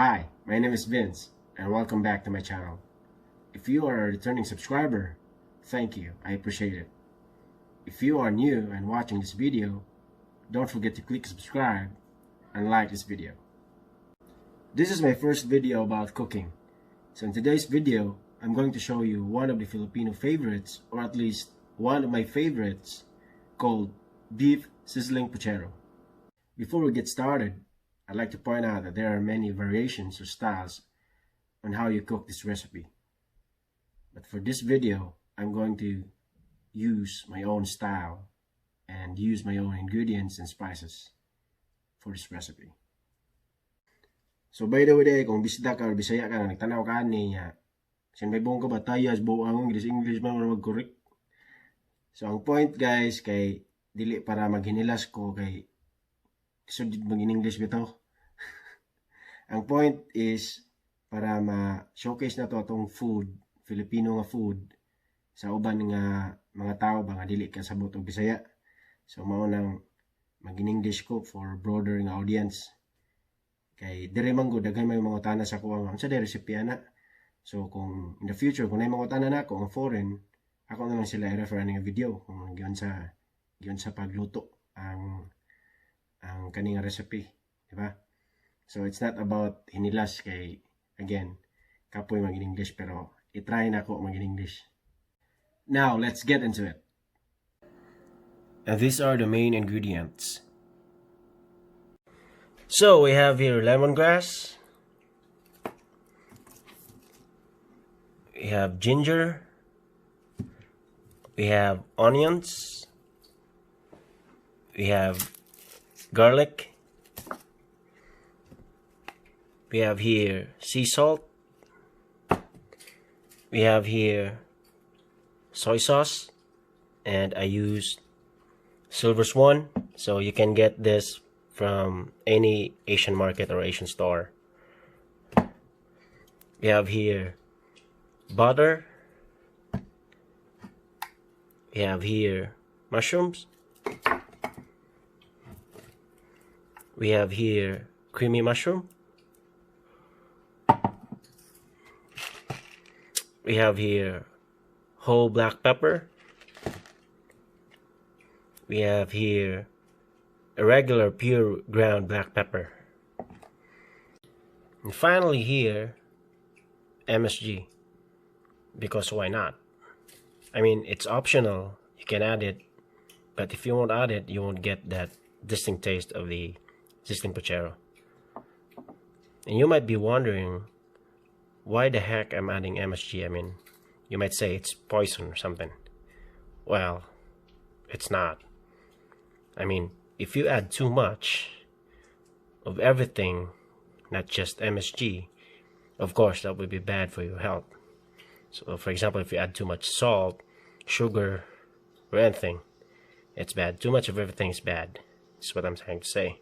Hi, my name is Vince, and welcome back to my channel. If you are a returning subscriber, thank you, I appreciate it. If you are new and watching this video, don't forget to click subscribe and like this video. This is my first video about cooking. So in today's video, I'm going to show you one of the Filipino favorites, or at least one of my favorites, called Beef Sizzling Pochero. Before we get started, I'd like to point out that there are many variations or styles on how you cook this recipe. But for this video, I'm going to use my own style and use my own ingredients and spices for this recipe. So by the way, kung bisda ka or bisaya ka na nagtanaw ka niya, may buong ka ba tayas, buong English man mag-correct. So ang point guys, kay dili para maghinilas ko kay sudid mag-English bitaw. Ang point is para ma-showcase na to atong food, Filipino nga food, sa uban nga mga tao ba nga dili kasabot og Bisaya. So mao nang mag-English ko for broader nga audience. Kay dire man gud daghan may mga utana sa kuha nga unsa day recipe ana. So kung in the future kung nay mga utana nako ang foreign, ako na lang sila i-refer nga video kung giyon sa pagluto ang kaning recipe, di ba? So it's not about hinilas kay again kapoy mag-English pero i-try na ko mag-English. Now let's get into it. And these are the main ingredients. So we have here lemongrass, we have ginger, we have onions, we have garlic, we have here sea salt, we have here soy sauce, and I used Silver Swan, so you can get this from any Asian market or Asian store. We have here butter, we have here mushrooms, we have here creamy mushroom, we have here whole black pepper, we have here a regular pure ground black pepper, and finally here MSG, because why not? I mean, it's optional, you can add it, but if you won't add it, you won't get that distinct taste of the sizzling pochero. And you might be wondering why the heck I'm adding MSG. I mean, you might say it's poison or something. Well, it's not. I mean, if you add too much of everything, not just MSG, of course that would be bad for your health. So for example, if you add too much salt, sugar, or anything, it's bad. Too much of everything is bad. That's what I'm trying to say.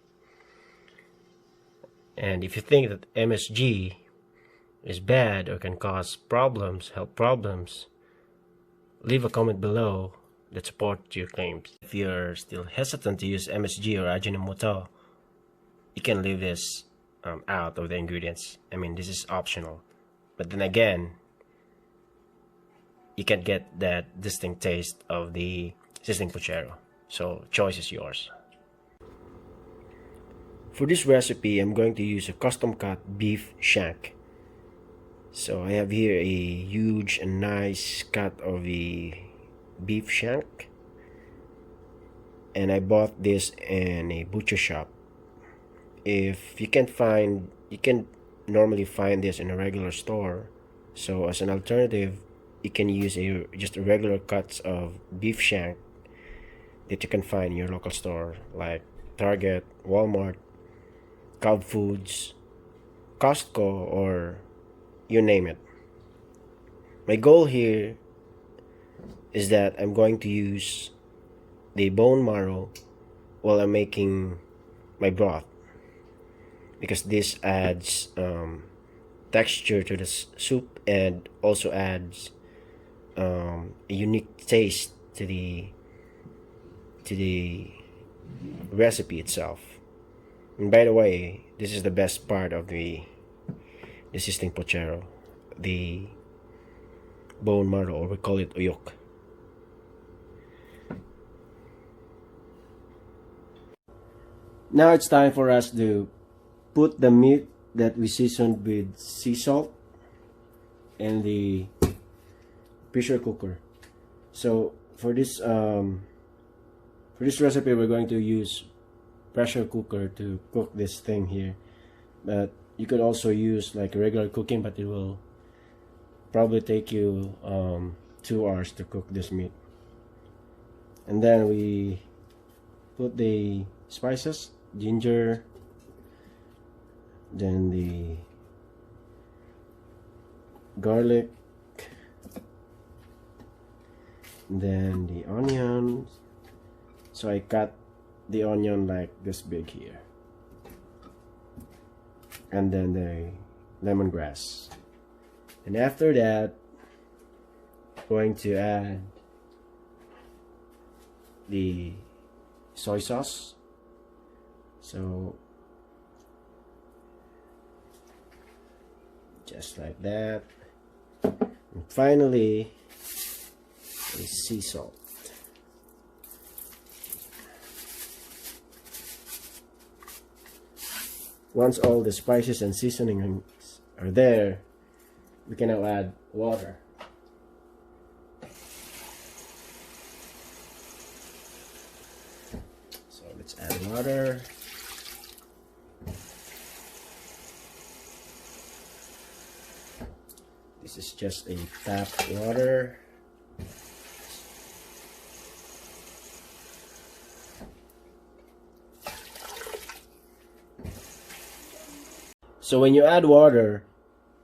And if you think that MSG is bad or can cause problems, health problems, leave a comment below that supports your claims. If you're still hesitant to use MSG or Ajinomoto, you can leave this out of the ingredients. I mean, this is optional. But then again, you can get that distinct taste of the sizzling pochero. So choice is yours. For this recipe, I'm going to use a custom cut beef shank. So I have here a huge and nice cut of the beef shank, and I bought this in a butcher shop. If you can't find, you can normally find this in a regular store. So as an alternative, you can use just a regular cuts of beef shank that you can find in your local store like Target, Walmart, Cub Foods, Costco, or you name it. My goal here is that I'm going to use the bone marrow while I'm making my broth, because this adds texture to the soup and also adds a unique taste to the recipe itself. And by the way, this is the best part of the the sizzling pochero, the bone marrow, or we call it uyok. Now it's time for us to put the meat that we seasoned with sea salt in the pressure cooker. So for this recipe, we're going to use pressure cooker to cook this thing here. But you could also use like regular cooking, but it will probably take you 2 hours to cook this meat. And then we put the spices, ginger, then the garlic, then the onions. So I cut the onion like this big here, and then the lemongrass. And after that, going to add the soy sauce. So just like that. And finally, the sea salt. Once all the spices and seasonings are there, we can now add water. So let's add water. This is just a tap water. So when you add water,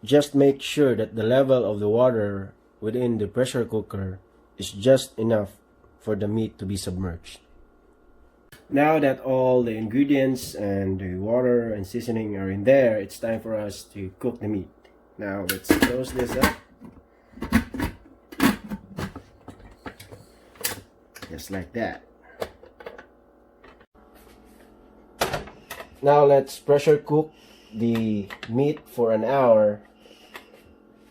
just make sure that the level of the water within the pressure cooker is just enough for the meat to be submerged. Now that all the ingredients and the water and seasoning are in there, it's time for us to cook the meat. Now let's close this up. Just like that. Now let's pressure cook the meat for an hour,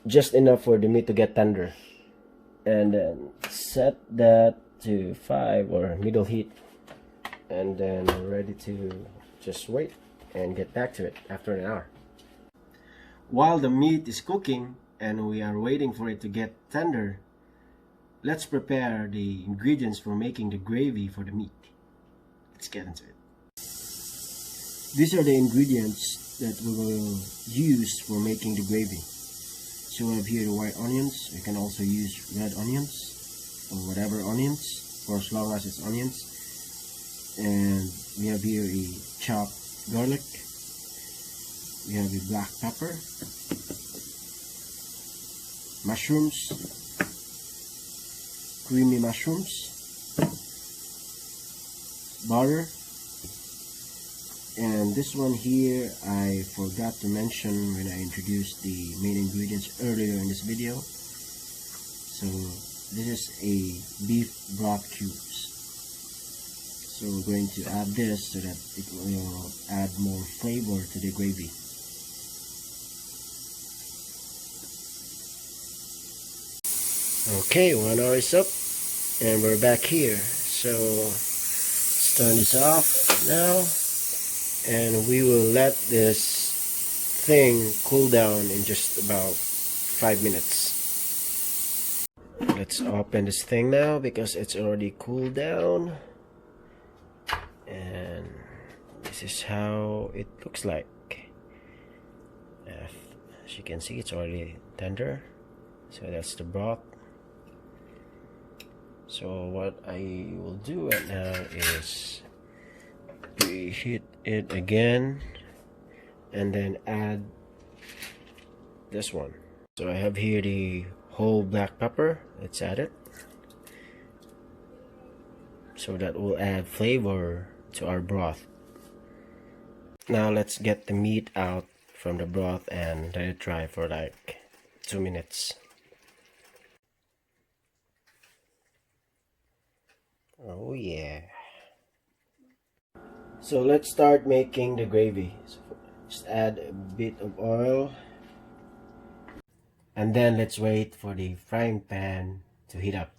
just enough for the meat to get tender. And then set that to 5 or middle heat. And then we're ready to just wait and get back to it after an hour. While the meat is cooking and we are waiting for it to get tender, let's prepare the ingredients for making the gravy for the meat. Let's get into it. These are the ingredients that we will use for making the gravy. So we have here the white onions. We can also use red onions or whatever onions, for as long as it's onions. And we have here a chopped garlic. We have a black pepper, mushrooms, creamy mushrooms, butter, and this one here I forgot to mention when I introduced the main ingredients earlier in this video. So this is a beef broth cubes. So we're going to add this so that it will add more flavor to the gravy. Okay, 1 hour is up and we're back here. So let's turn this off now, and we will let this thing cool down in just about 5 minutes. Let's open this thing now because it's already cooled down. And this is how it looks like. As you can see, it's already tender. So that's the broth. So what I will do right now is preheat it again and then add this one. So I have here the whole black pepper. Let's add it. So that will add flavor to our broth. Now let's get the meat out from the broth and let it dry for like 2 minutes. Oh yeah. So let's start making the gravy. So just add a bit of oil And then let's wait for the frying pan to heat up.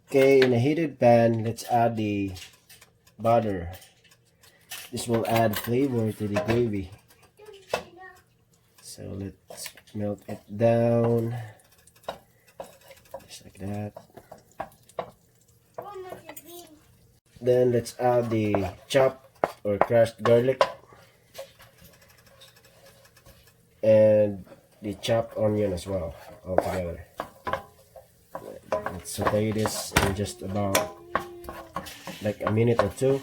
Okay, in a heated pan, let's add the butter. This will add flavor to the gravy. So let's melt it down, just like that. Then let's add the chopped or crushed garlic and the chopped onion as well, all together. Let's saute this in just about like a minute or two.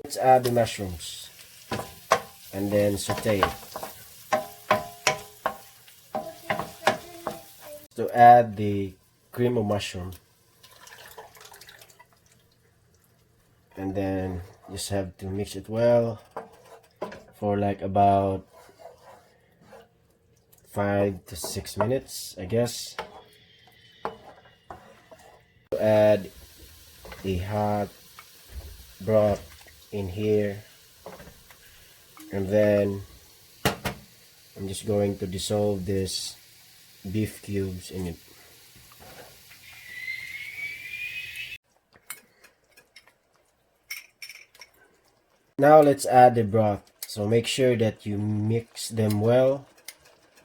Let's add the mushrooms and then saute it. To add the cream of mushroom, and then just have to mix it well for like about 5 to 6 minutes, I guess. Add the hot broth in here, and then I'm just going to dissolve this beef cubes in it. Now let's add the broth. So make sure that you mix them well,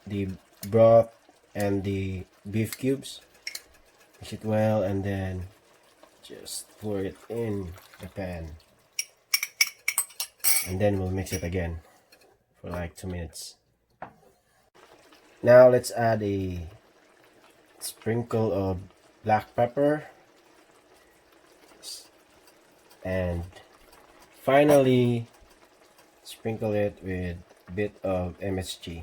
the broth and the beef cubes. Mix it well and then just pour it in the pan. And then we'll mix it again for like 2 minutes. Now let's add a sprinkle of black pepper, and finally sprinkle it with a bit of MSG.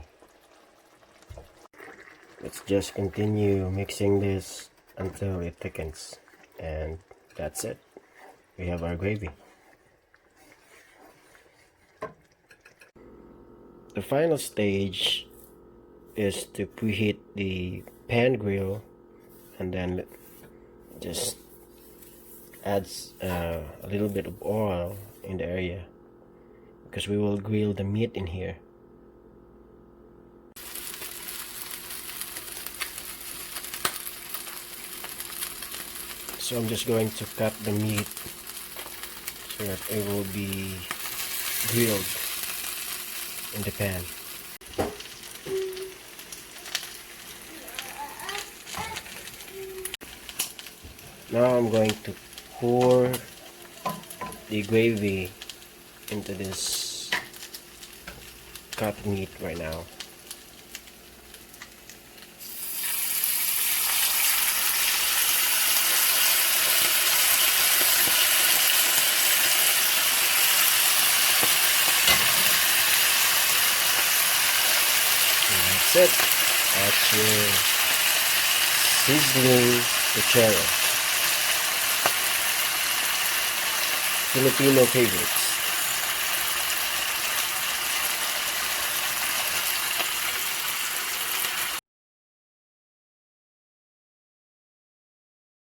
Let's just continue mixing this until it thickens, and that's it. We have our gravy. The final stage is to preheat the pan grill, and then just adds a little bit of oil in the area because we will grill the meat in here. So I'm just going to cut the meat so that it will be grilled in the pan. Now I'm going to pour the gravy into this cut meat right now. And that's it. That's your sizzling pochero. Filipino favorites.